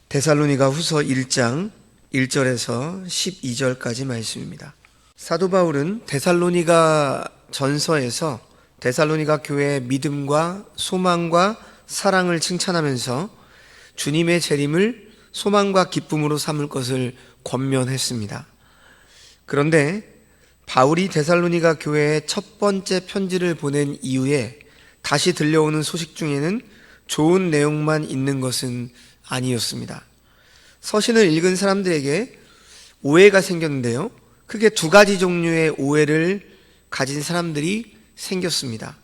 데살로니가 후서 1장 1절에서 12절까지 말씀입니다. 사도 바울은 데살로니가 전서에서 데살로니가 교회의 믿음과 소망과 사랑을 칭찬하면서 주님의 재림을 소망과 기쁨으로 삼을 것을 권면했습니다. 그런데 바울이 데살로니가 교회에 첫 번째 편지를 보낸 이후에 다시 들려오는 소식 중에는 좋은 내용만 있는 것은 아니었습니다. 서신을 읽은 사람들에게 오해가 생겼는데요. 크게 두 가지 종류의 오해를 가진 사람들이 생겼습니다.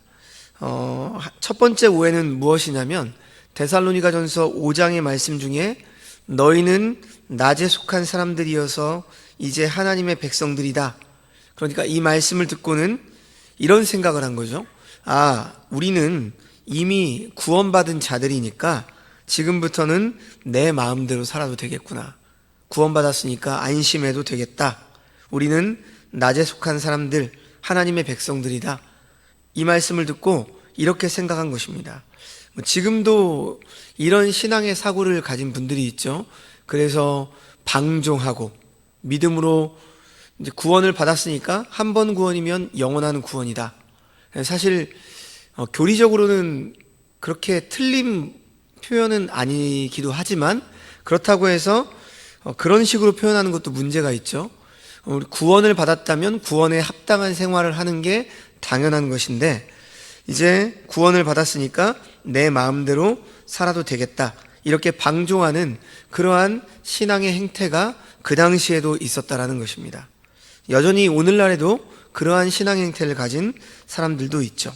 첫 번째 오해는 무엇이냐면 데살로니가전서 5장의 말씀 중에 너희는 낮에 속한 사람들이어서 이제 하나님의 백성들이다. 그러니까 이 말씀을 듣고는 이런 생각을 한 거죠. 우리는 이미 구원받은 자들이니까 지금부터는 내 마음대로 살아도 되겠구나. 구원받았으니까 안심해도 되겠다. 우리는 낮에 속한 사람들, 하나님의 백성들이다. 이 말씀을 듣고 이렇게 생각한 것입니다. 지금도 이런 신앙의 사고를 가진 분들이 있죠. 그래서 방종하고 믿음으로 이제 구원을 받았으니까 한 번 구원이면 영원한 구원이다. 사실 교리적으로는 그렇게 틀린 표현은 아니기도 하지만 그렇다고 해서 그런 식으로 표현하는 것도 문제가 있죠. 구원을 받았다면 구원에 합당한 생활을 하는 게 당연한 것인데 이제 구원을 받았으니까 내 마음대로 살아도 되겠다. 이렇게 방종하는 그러한 신앙의 행태가 그 당시에도 있었다라는 것입니다. 여전히 오늘날에도 그러한 신앙 행태를 가진 사람들도 있죠.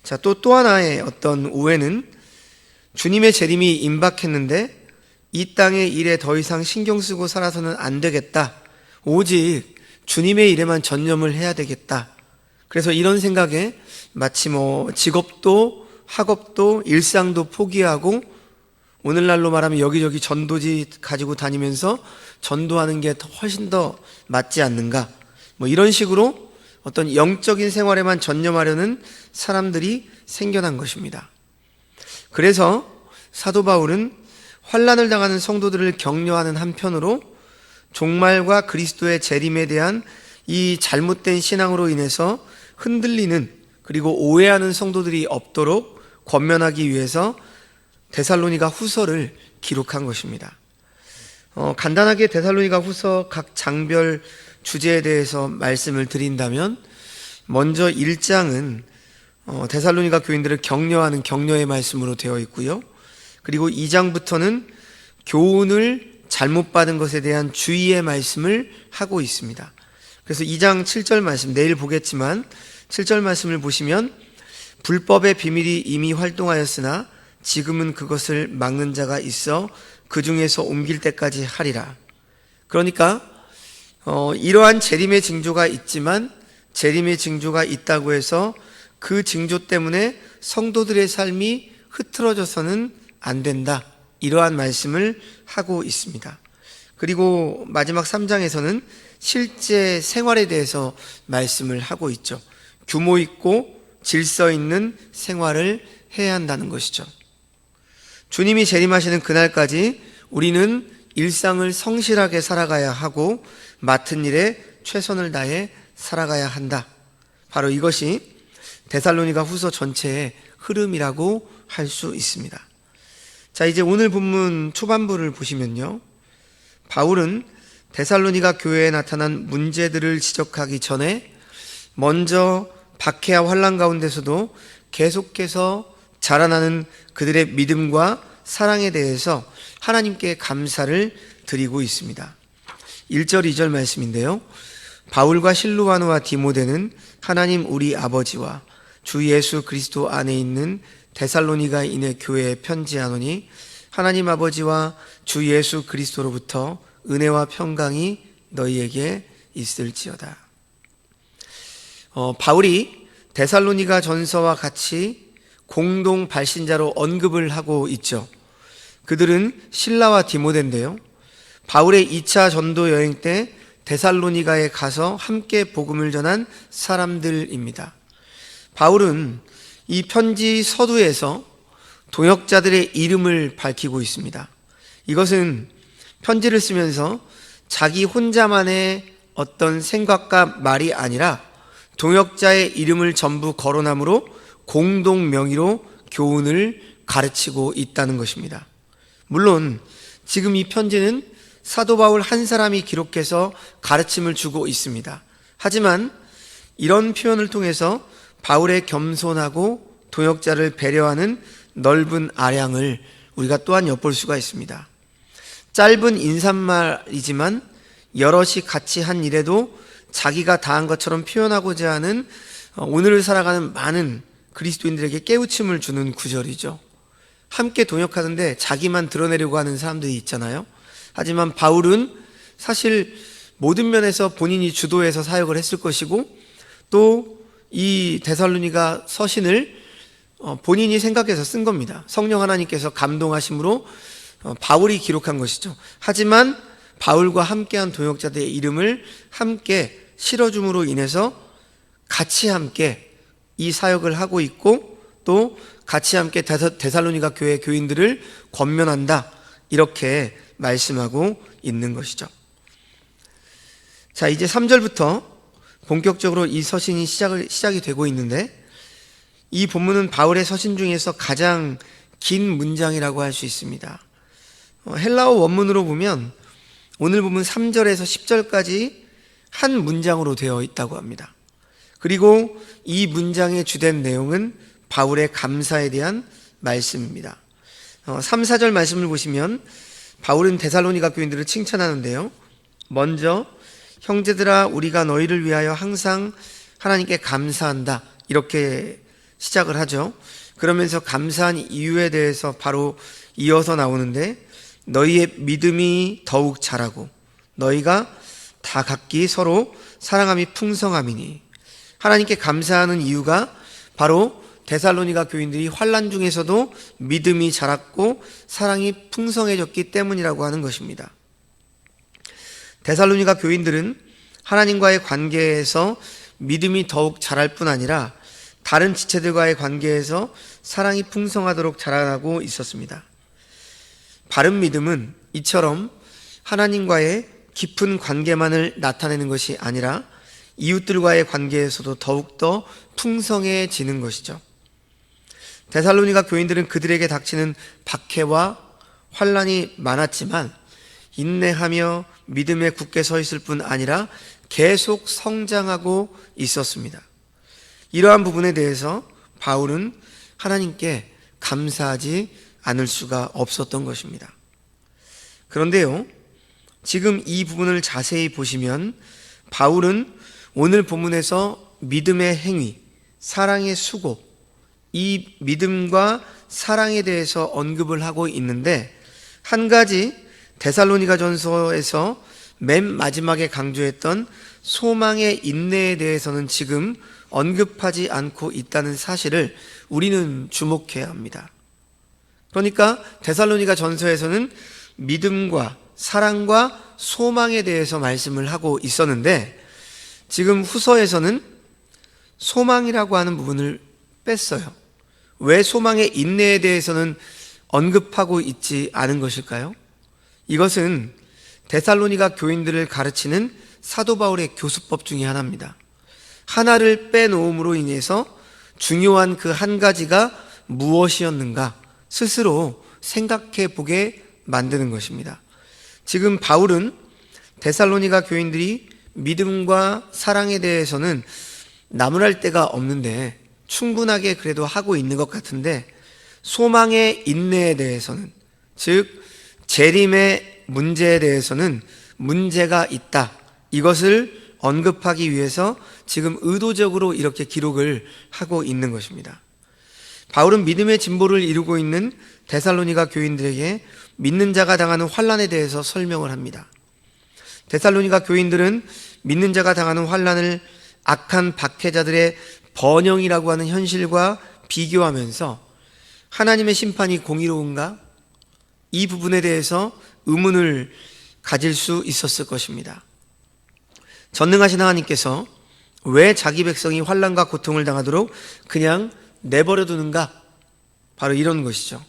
자, 또 하나의 어떤 오해는 주님의 재림이 임박했는데 이 땅의 일에 더 이상 신경 쓰고 살아서는 안 되겠다. 오직 주님의 일에만 전념을 해야 되겠다. 그래서 이런 생각에 마치 직업도 학업도 일상도 포기하고 오늘날로 말하면 여기저기 전도지 가지고 다니면서 전도하는 게 훨씬 더 맞지 않는가. 이런 식으로 어떤 영적인 생활에만 전념하려는 사람들이 생겨난 것입니다. 그래서 사도 바울은 환난을 당하는 성도들을 격려하는 한편으로 종말과 그리스도의 재림에 대한 이 잘못된 신앙으로 인해서 흔들리는 그리고 오해하는 성도들이 없도록 권면하기 위해서 데살로니가 후서를 기록한 것입니다. 간단하게 데살로니가 후서 각 장별 주제에 대해서 말씀을 드린다면 먼저 1장은 데살로니가 교인들을 격려하는 격려의 말씀으로 되어 있고요. 그리고 2장부터는 교훈을 잘못 받은 것에 대한 주의의 말씀을 하고 있습니다. 그래서 2장 7절 말씀, 내일 보겠지만 7절 말씀을 보시면 불법의 비밀이 이미 활동하였으나 지금은 그것을 막는 자가 있어 그 중에서 옮길 때까지 하리라. 그러니까 이러한 재림의 징조가 있지만 재림의 징조가 있다고 해서 그 징조 때문에 성도들의 삶이 흐트러져서는 안 된다. 이러한 말씀을 하고 있습니다. 그리고 마지막 3장에서는 실제 생활에 대해서 말씀을 하고 있죠. 규모 있고 질서 있는 생활을 해야 한다는 것이죠. 주님이 재림하시는 그날까지 우리는 일상을 성실하게 살아가야 하고 맡은 일에 최선을 다해 살아가야 한다. 바로 이것이 데살로니가 후서 전체의 흐름이라고 할 수 있습니다. 자, 이제 오늘 본문 초반부를 보시면요. 바울은 데살로니가 교회에 나타난 문제들을 지적하기 전에 먼저 박해와 환난 가운데서도 계속해서 자라나는 그들의 믿음과 사랑에 대해서 하나님께 감사를 드리고 있습니다. 1절 2절 말씀인데요. 바울과 실루아노와 디모데는 하나님 우리 아버지와 주 예수 그리스도 안에 있는 데살로니가인의 교회에 편지하노니 하나님 아버지와 주 예수 그리스도로부터 은혜와 평강이 너희에게 있을지어다. 바울이 데살로니가 전서와 같이 공동 발신자로 언급을 하고 있죠. 그들은 실라와 디모데인데요. 바울의 2차 전도 여행 때 데살로니가에 가서 함께 복음을 전한 사람들입니다. 바울은 이 편지 서두에서 동역자들의 이름을 밝히고 있습니다. 이것은 편지를 쓰면서 자기 혼자만의 어떤 생각과 말이 아니라 동역자의 이름을 전부 거론함으로 공동 명의로 교훈을 가르치고 있다는 것입니다. 물론 지금 이 편지는 사도 바울 한 사람이 기록해서 가르침을 주고 있습니다. 하지만 이런 표현을 통해서 바울의 겸손하고 동역자를 배려하는 넓은 아량을 우리가 또한 엿볼 수가 있습니다. 짧은 인사말이지만 여럿이 같이 한 일에도 자기가 다한 것처럼 표현하고자 하는 오늘을 살아가는 많은 그리스도인들에게 깨우침을 주는 구절이죠. 함께 동역하는데 자기만 드러내려고 하는 사람들이 있잖아요. 하지만 바울은 사실 모든 면에서 본인이 주도해서 사역을 했을 것이고 또 이 데살로니가 서신을 본인이 생각해서 쓴 겁니다. 성령 하나님께서 감동하심으로 바울이 기록한 것이죠. 하지만 바울과 함께한 동역자들의 이름을 함께 실어줌으로 인해서 같이 함께 이 사역을 하고 있고 또 같이 함께 데살로니가 교회 교인들을 권면한다, 이렇게 말씀하고 있는 것이죠. 자, 이제 3절부터 본격적으로 이 서신이 시작이 되고 있는데, 이 본문은 바울의 서신 중에서 가장 긴 문장이라고 할 수 있습니다. 헬라어 원문으로 보면 오늘 보면 3절에서 10절까지 한 문장으로 되어 있다고 합니다. 그리고 이 문장의 주된 내용은 바울의 감사에 대한 말씀입니다. 3, 4절 말씀을 보시면 바울은 데살로니가 교인들을 칭찬하는데요. 먼저 형제들아, 우리가 너희를 위하여 항상 하나님께 감사한다, 이렇게 시작을 하죠. 그러면서 감사한 이유에 대해서 바로 이어서 나오는데, 너희의 믿음이 더욱 자라고 너희가 다 각기 서로 사랑함이 풍성함이니. 하나님께 감사하는 이유가 바로 데살로니가 교인들이 환난 중에서도 믿음이 자랐고 사랑이 풍성해졌기 때문이라고 하는 것입니다. 데살로니가 교인들은 하나님과의 관계에서 믿음이 더욱 자랄 뿐 아니라 다른 지체들과의 관계에서 사랑이 풍성하도록 자라나고 있었습니다. 바른 믿음은 이처럼 하나님과의 깊은 관계만을 나타내는 것이 아니라 이웃들과의 관계에서도 더욱더 풍성해지는 것이죠. 데살로니가 교인들은 그들에게 닥치는 박해와 환난이 많았지만 인내하며 믿음에 굳게 서 있을 뿐 아니라 계속 성장하고 있었습니다. 이러한 부분에 대해서 바울은 하나님께 감사하지 않을 수가 없었던 것입니다. 그런데요, 지금 이 부분을 자세히 보시면 바울은 오늘 본문에서 믿음의 행위, 사랑의 수고, 이 믿음과 사랑에 대해서 언급을 하고 있는데, 한 가지 데살로니가 전서에서 맨 마지막에 강조했던 소망의 인내에 대해서는 지금 언급하지 않고 있다는 사실을 우리는 주목해야 합니다. 그러니까 데살로니가 전서에서는 믿음과 사랑과 소망에 대해서 말씀을 하고 있었는데, 지금 후서에서는 소망이라고 하는 부분을 뺐어요. 왜 소망의 인내에 대해서는 언급하고 있지 않은 것일까요? 이것은 데살로니가 교인들을 가르치는 사도 바울의 교수법 중에 하나입니다. 하나를 빼놓음으로 인해서 중요한 그 한 가지가 무엇이었는가 스스로 생각해 보게 만드는 것입니다. 지금 바울은 데살로니가 교인들이 믿음과 사랑에 대해서는 나무랄 데가 없는데 충분하게 그래도 하고 있는 것 같은데, 소망의 인내에 대해서는, 즉 재림의 문제에 대해서는 문제가 있다, 이것을 언급하기 위해서 지금 의도적으로 이렇게 기록을 하고 있는 것입니다. 바울은 믿음의 진보를 이루고 있는 데살로니가 교인들에게 믿는 자가 당하는 환난에 대해서 설명을 합니다. 데살로니가 교인들은 믿는 자가 당하는 환난을 악한 박해자들의 번영이라고 하는 현실과 비교하면서 하나님의 심판이 공의로운가? 이 부분에 대해서 의문을 가질 수 있었을 것입니다. 전능하신 하나님께서 왜 자기 백성이 환난과 고통을 당하도록 그냥 내버려 두는가? 바로 이런 것이죠.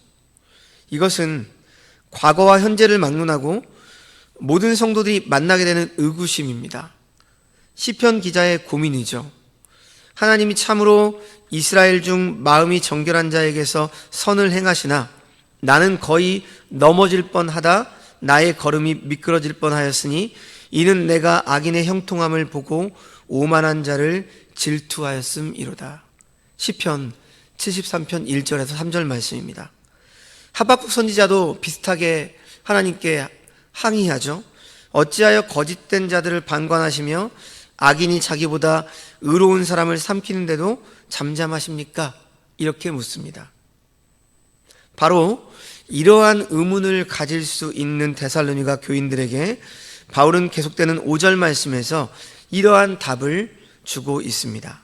이것은 과거와 현재를 막론하고 모든 성도들이 만나게 되는 의구심입니다. 시편 기자의 고민이죠. 하나님이 참으로 이스라엘 중 마음이 정결한 자에게서 선을 행하시나 나는 거의 넘어질 뻔하다 나의 걸음이 미끄러질 뻔하였으니 이는 내가 악인의 형통함을 보고 오만한 자를 질투하였음이로다. 시편 73편 1절에서 3절 말씀입니다. 하박국 선지자도 비슷하게 하나님께 항의하죠. 어찌하여 거짓된 자들을 방관하시며 악인이 자기보다 의로운 사람을 삼키는데도 잠잠하십니까? 이렇게 묻습니다. 바로 이러한 의문을 가질 수 있는 데살로니가 교인들에게 바울은 계속되는 5절 말씀에서 이러한 답을 주고 있습니다.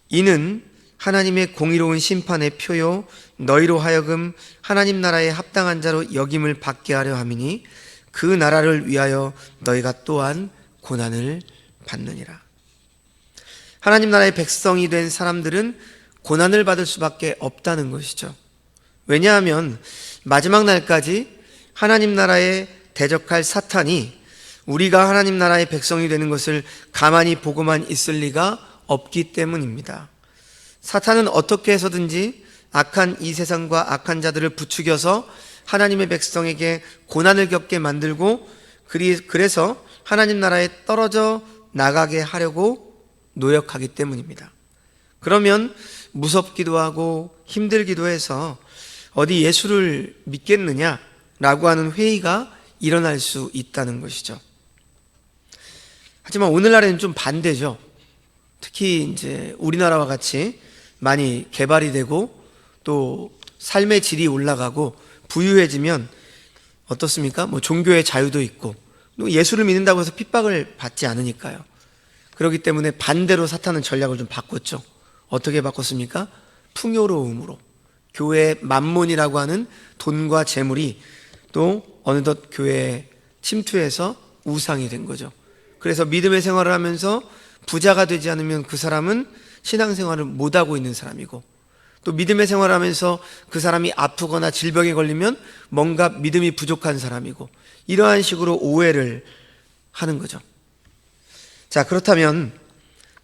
이는 하나님의 공의로운 심판의 표요 너희로 하여금 하나님 나라에 합당한 자로 여김을 받게 하려 함이니 그 나라를 위하여 너희가 또한 고난을 받느니라. 하나님 나라의 백성이 된 사람들은 고난을 받을 수밖에 없다는 것이죠. 왜냐하면 마지막 날까지 하나님 나라에 대적할 사탄이 우리가 하나님 나라의 백성이 되는 것을 가만히 보고만 있을 리가 없기 때문입니다. 사탄은 어떻게 해서든지 악한 이 세상과 악한 자들을 부추겨서 하나님의 백성에게 고난을 겪게 만들고 그래서 하나님 나라에 떨어져 나가게 하려고 노력하기 때문입니다. 그러면 무섭기도 하고 힘들기도 해서 어디 예수를 믿겠느냐라고 하는 회의가 일어날 수 있다는 것이죠. 하지만 오늘날에는 좀 반대죠. 특히 이제 우리나라와 같이 많이 개발이 되고 또 삶의 질이 올라가고 부유해지면 어떻습니까? 뭐 종교의 자유도 있고 또 예수를 믿는다고 해서 핍박을 받지 않으니까요. 그렇기 때문에 반대로 사탄은 전략을 좀 바꿨죠. 어떻게 바꿨습니까? 풍요로움으로. 교회의 만몬이라고 하는 돈과 재물이 또 어느덧 교회에 침투해서 우상이 된 거죠. 그래서 믿음의 생활을 하면서 부자가 되지 않으면 그 사람은 신앙생활을 못하고 있는 사람이고 또 믿음의 생활을 하면서 그 사람이 아프거나 질병에 걸리면 뭔가 믿음이 부족한 사람이고 이러한 식으로 오해를 하는 거죠. 자, 그렇다면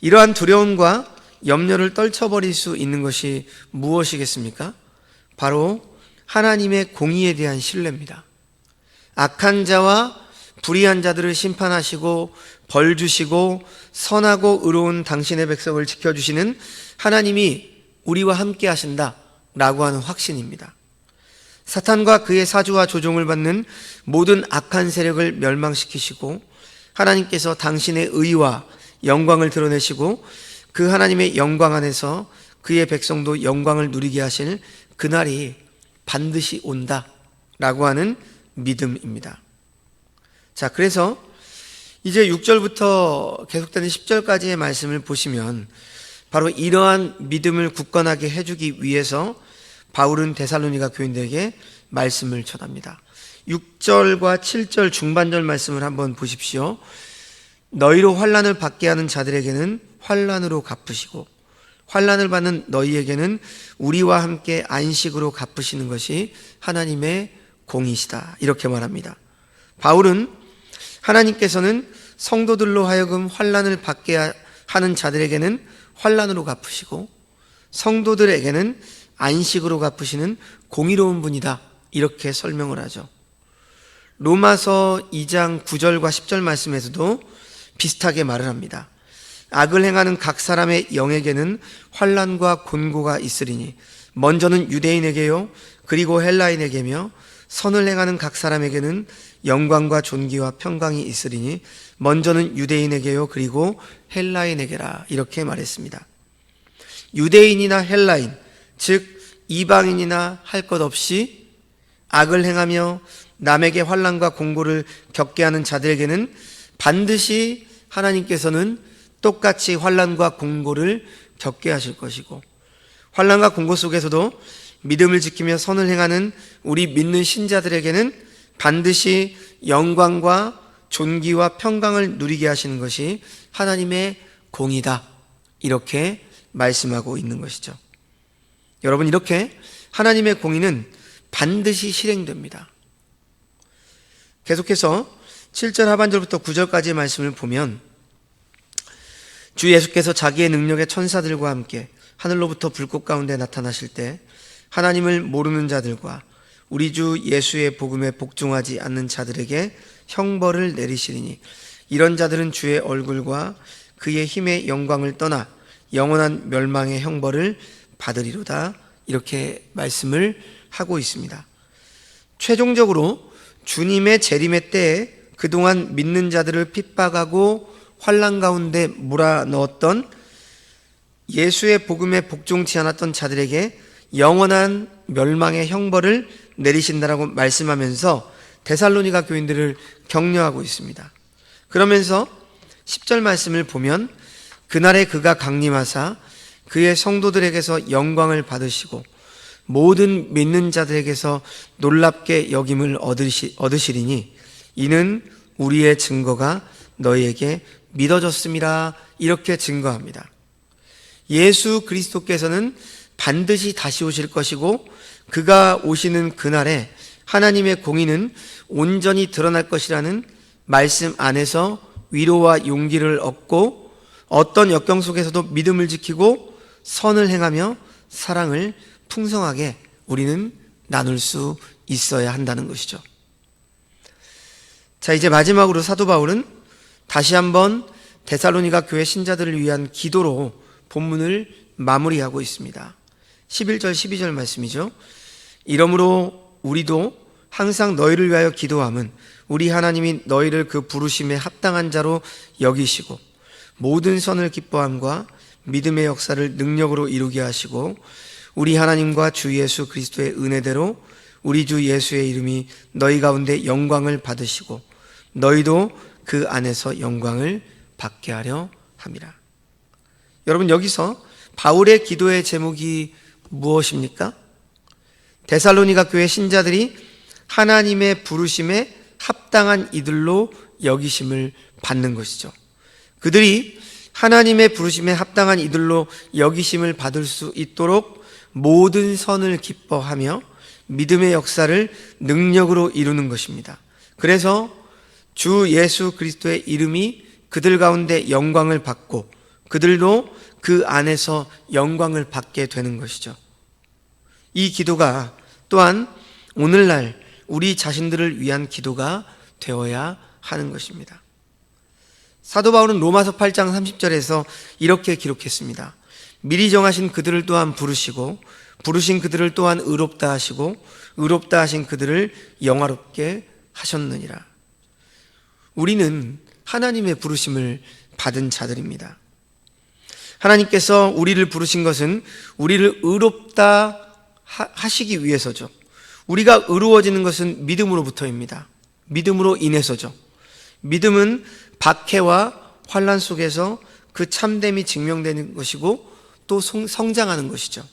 이러한 두려움과 염려를 떨쳐버릴 수 있는 것이 무엇이겠습니까? 바로 하나님의 공의에 대한 신뢰입니다. 악한 자와 불의한 자들을 심판하시고 벌 주시고 선하고 의로운 당신의 백성을 지켜주시는 하나님이 우리와 함께 하신다라고 하는 확신입니다. 사탄과 그의 사주와 조종을 받는 모든 악한 세력을 멸망시키시고 하나님께서 당신의 의와 영광을 드러내시고 그 하나님의 영광 안에서 그의 백성도 영광을 누리게 하실 그날이 반드시 온다라고 하는 믿음입니다. 자, 그래서 이제 6절부터 계속되는 10절까지의 말씀을 보시면 바로 이러한 믿음을 굳건하게 해주기 위해서 바울은 데살로니가 교인들에게 말씀을 전합니다. 6절과 7절 중반절 말씀을 한번 보십시오. 너희로 환난을 받게 하는 자들에게는 환난으로 갚으시고 환난을 받는 너희에게는 우리와 함께 안식으로 갚으시는 것이 하나님의 공이시다. 이렇게 말합니다. 바울은 하나님께서는 성도들로 하여금 환난을 받게 하는 자들에게는 환난으로 갚으시고 성도들에게는 안식으로 갚으시는 공의로운 분이다. 이렇게 설명을 하죠. 로마서 2장 9절과 10절 말씀에서도 비슷하게 말을 합니다. 악을 행하는 각 사람의 영에게는 환난과 곤고가 있으리니 먼저는 유대인에게요 그리고 헬라인에게며 선을 행하는 각 사람에게는 영광과 존귀와 평강이 있으리니 먼저는 유대인에게요 그리고 헬라인에게라 이렇게 말했습니다. 유대인이나 헬라인 즉 이방인이나 할 것 없이 악을 행하며 남에게 환난과 공고를 겪게 하는 자들에게는 반드시 하나님께서는 똑같이 환난과 공고를 겪게 하실 것이고 환난과 공고 속에서도 믿음을 지키며 선을 행하는 우리 믿는 신자들에게는 반드시 영광과 존귀와 평강을 누리게 하시는 것이 하나님의 공이다. 이렇게 말씀하고 있는 것이죠. 여러분, 이렇게 하나님의 공의는 반드시 실행됩니다. 계속해서 7절 하반절부터 9절까지의 말씀을 보면 주 예수께서 자기의 능력의 천사들과 함께 하늘로부터 불꽃 가운데 나타나실 때 하나님을 모르는 자들과 우리 주 예수의 복음에 복종하지 않는 자들에게 형벌을 내리시리니 이런 자들은 주의 얼굴과 그의 힘의 영광을 떠나 영원한 멸망의 형벌을 받으리로다. 이렇게 말씀을 하고 있습니다. 최종적으로 주님의 재림의 때에 그동안 믿는 자들을 핍박하고 환난 가운데 몰아넣었던 예수의 복음에 복종치 않았던 자들에게 영원한 멸망의 형벌을 내리신다라고 말씀하면서 데살로니가 교인들을 격려하고 있습니다. 그러면서 10절 말씀을 보면 그날에 그가 강림하사 그의 성도들에게서 영광을 받으시고 모든 믿는 자들에게서 놀랍게 여김을 얻으시리니 이는 우리의 증거가 너희에게 믿어졌음이라. 이렇게 증거합니다. 예수 그리스도께서는 반드시 다시 오실 것이고 그가 오시는 그날에 하나님의 공의는 온전히 드러날 것이라는 말씀 안에서 위로와 용기를 얻고 어떤 역경 속에서도 믿음을 지키고 선을 행하며 사랑을 풍성하게 우리는 나눌 수 있어야 한다는 것이죠. 자, 이제 마지막으로 사도 바울은 다시 한번 데살로니가 교회 신자들을 위한 기도로 본문을 마무리하고 있습니다. 11절 12절 말씀이죠. 이러므로 우리도 항상 너희를 위하여 기도함은 우리 하나님이 너희를 그 부르심에 합당한 자로 여기시고 모든 선을 기뻐함과 믿음의 역사를 능력으로 이루게 하시고 우리 하나님과 주 예수 그리스도의 은혜대로 우리 주 예수의 이름이 너희 가운데 영광을 받으시고 너희도 그 안에서 영광을 받게 하려 함이라. 여러분, 여기서 바울의 기도의 제목이 무엇입니까? 데살로니가 교회 신자들이 하나님의 부르심에 합당한 이들로 여기심을 받는 것이죠. 그들이 하나님의 부르심에 합당한 이들로 여기심을 받을 수 있도록 모든 선을 기뻐하며 믿음의 역사를 능력으로 이루는 것입니다. 그래서 주 예수 그리스도의 이름이 그들 가운데 영광을 받고 그들도 그 안에서 영광을 받게 되는 것이죠. 이 기도가 또한 오늘날 우리 자신들을 위한 기도가 되어야 하는 것입니다. 사도 바울은 로마서 8장 30절에서 이렇게 기록했습니다. 미리 정하신 그들을 또한 부르시고 부르신 그들을 또한 의롭다 하시고 의롭다 하신 그들을 영화롭게 하셨느니라. 우리는 하나님의 부르심을 받은 자들입니다. 하나님께서 우리를 부르신 것은 우리를 의롭다 하시기 위해서죠. 우리가 의로워지는 것은 믿음으로부터입니다. 믿음으로 인해서죠. 믿음은 박해와 환난 속에서 그 참됨이 증명되는 것이고 또 성장하는 것이죠.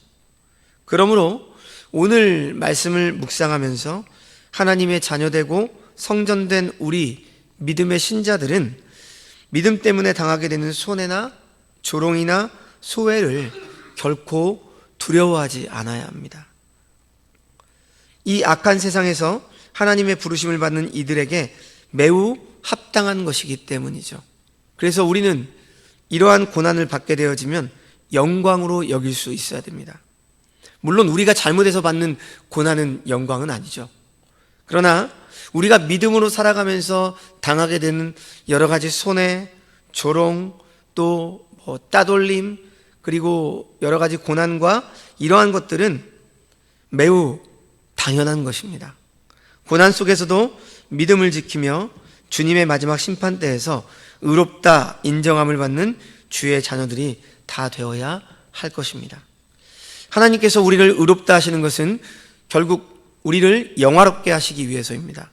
그러므로 오늘 말씀을 묵상하면서 하나님의 자녀되고 성전된 우리 믿음의 신자들은 믿음 때문에 당하게 되는 손해나 조롱이나 소외를 결코 두려워하지 않아야 합니다. 이 악한 세상에서 하나님의 부르심을 받는 이들에게 매우 합당한 것이기 때문이죠. 그래서 우리는 이러한 고난을 받게 되어지면 영광으로 여길 수 있어야 됩니다. 물론 우리가 잘못해서 받는 고난은 영광은 아니죠. 그러나 우리가 믿음으로 살아가면서 당하게 되는 여러 가지 손해, 조롱, 또 따돌림, 그리고 여러 가지 고난과 이러한 것들은 매우 당연한 것입니다. 고난 속에서도 믿음을 지키며 주님의 마지막 심판대에서 의롭다 인정함을 받는 주의 자녀들이 다 되어야 할 것입니다. 하나님께서 우리를 의롭다 하시는 것은 결국 우리를 영화롭게 하시기 위해서입니다.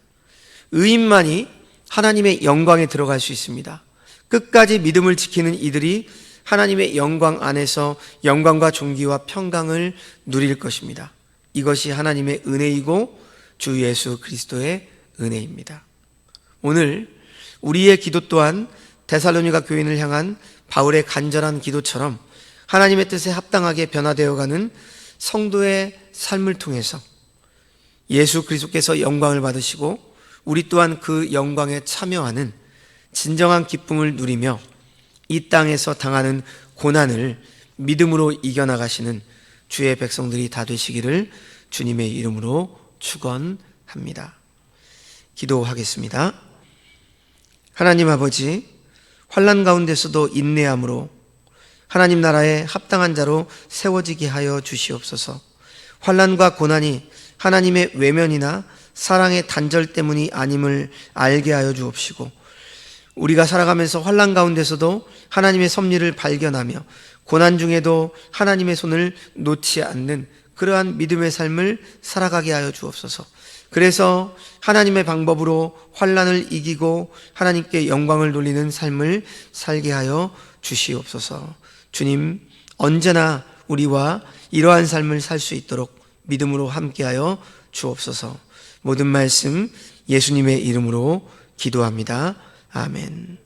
의인만이 하나님의 영광에 들어갈 수 있습니다. 끝까지 믿음을 지키는 이들이 하나님의 영광 안에서 영광과 존귀와 평강을 누릴 것입니다. 이것이 하나님의 은혜이고 주 예수 그리스도의 은혜입니다. 오늘 우리의 기도 또한 데살로니가 교인을 향한 바울의 간절한 기도처럼 하나님의 뜻에 합당하게 변화되어가는 성도의 삶을 통해서 예수 그리스도께서 영광을 받으시고 우리 또한 그 영광에 참여하는 진정한 기쁨을 누리며 이 땅에서 당하는 고난을 믿음으로 이겨나가시는 주의 백성들이 다 되시기를 주님의 이름으로 축원합니다. 기도하겠습니다. 하나님 아버지, 환난 가운데서도 인내함으로 하나님 나라에 합당한 자로 세워지게 하여 주시옵소서. 환난과 고난이 하나님의 외면이나 사랑의 단절 때문이 아님을 알게 하여 주옵시고, 우리가 살아가면서 환난 가운데서도 하나님의 섭리를 발견하며 고난 중에도 하나님의 손을 놓지 않는 그러한 믿음의 삶을 살아가게 하여 주옵소서. 그래서 하나님의 방법으로 환난을 이기고 하나님께 영광을 돌리는 삶을 살게 하여 주시옵소서. 주님, 언제나 우리와 이러한 삶을 살 수 있도록 믿음으로 함께하여 주옵소서. 모든 말씀 예수님의 이름으로 기도합니다. 아멘.